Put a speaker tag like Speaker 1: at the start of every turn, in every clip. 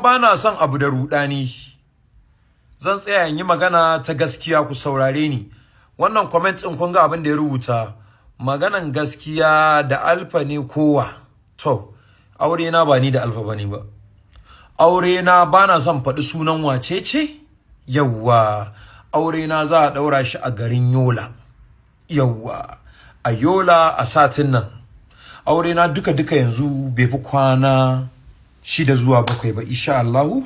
Speaker 1: ba na son abu da rudani. Zan tsaya in yi magana ta gaskiya, ku saurare ni. Wannan comment din kun ga abin da ya rubuta, maganan gaskiya da alfa ne kowa. To, aure na ba ni da alfa bane ba. Aure na bana son faɗi sunan wacece? Yawwa, aure na za a daura shi a garin Yola. Yawwa, a Yola a satin nan. Aure na duka yanzu bai fi kwana 6 zuwa 7 ba insha Allah.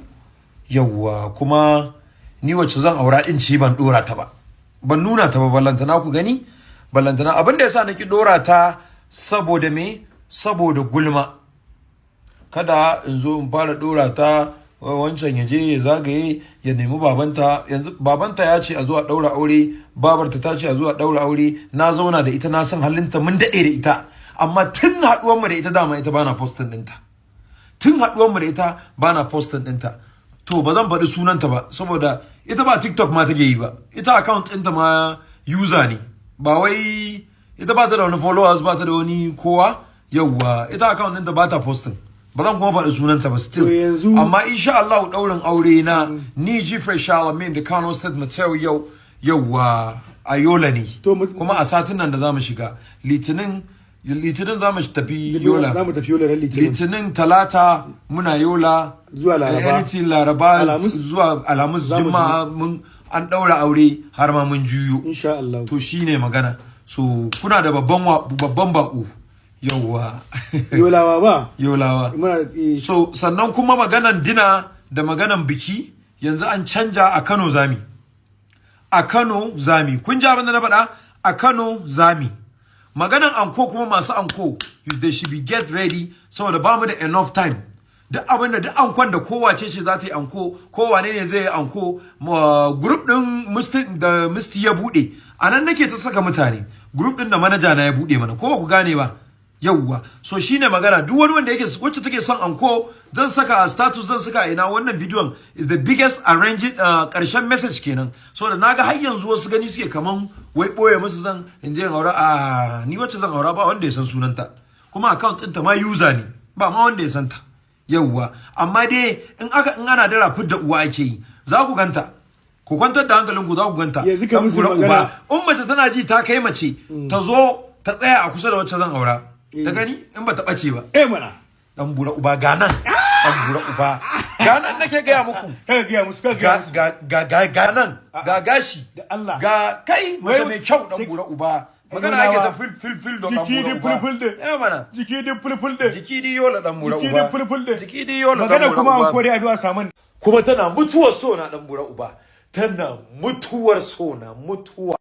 Speaker 1: Yawwa, kuma ni wacce zan aura din ce ban dora ta ba. Ban nuna ta ba, ballantana ku gani. Ballantana abinda yasa naki dora ta saboda me? Saboda gulma. Kada in zo in fara dora ta wancan ya je ya zagaye ya nemi babanta. Yanzu babanta ya ce a zo a daura aure, babarta ta ce a zo a daura aure. Na zauna da ita, na san halinta, mun dade da ita. Amma tun haduwar mu da ita dama ita bana posting dinta. Tun haduwar mu da ita bana posting dinta. To ba zan faɗi sunanta ba saboda ita ba TikTok ma take yi ba. Ita account ɗinta ma user ne. Ba wai ita ba ta da wani followers, ba ta da wani kowa. Yawwa, ita account ɗinta ba ta posting. Ba zan kuma faɗi sunanta ba still. Amma insha Allah ɗaurin aure na ni Jeffrey Charlemagne da Kano State Material yawwa a Yola ne. Kuma a satin nan da zamu shiga Litinin zamu tafi Yola. Zamu tafi Yola ran Litinin Talata muna Yola zuwa Laraba zuwa Alhamis Juma'a mun an daura aure har ma mun juyo insha Allah. To shine magana. So kuna da babban bako yawwa Yolawa ba Yolawa. So sannan kuma maganan dina da maganan biki yanzu an canja a Kano zami. A Kano zami. Kun ji abin da na faɗa? A Kano zami. Maganan anko kuma masu anko, they should be get ready saboda ba mu da enough time. Duk abin da duk ankon da kowace ce za ta yi anko, kowane ne zai yi anko, group din Misti ya bude. Anan nake ta saka mutane. Group din da manager na ya bude mana. Ko ba ku gane ba? Yawwa. So shine magana, duk wani wanda yake wacce take son anko, zan saka a status, zan saka a ina. Wannan bidiyon is the biggest arranged karshen message kenan. So da naga har yanzu wasu gani suke kaman wai boye musu zan in je in aura. Ni wacce zan aura ba wanda ya san sunanta. Kuma account ɗinta ma user ne. Ba ma wanda ya san ta. Yawwa. Amma dai in ana dara fidda uwa ake yi. Za ku ganta. Ku kwantar da hankalinku, za ku ganta. Dan kura uba. In mace tana ji ta kai mace ta zo ta tsaya a kusa da wacce zan aura. Ta gani in ba ta bace ba.
Speaker 2: Mana.
Speaker 1: Dan bura uba ganan. Dan bura uba. Ganan nake gaya muku.
Speaker 2: Gaya musu
Speaker 1: ganan. Ga gashi.
Speaker 2: Da Allah.
Speaker 1: Ga kai mace mai kyau dan bura uba. Magana yake ta fil da dan bura uba. Mana.
Speaker 2: Jiki di fulfulde.
Speaker 1: Jiki di yola dan bura uba.
Speaker 2: Jiki di fulfulde.
Speaker 1: Jiki di yola dan bura uba.
Speaker 2: Magana kuma an kore addu'a saman.
Speaker 1: Kuma tana mutuwar so na dan bura uba. Tana mutuwar so na mutuwa.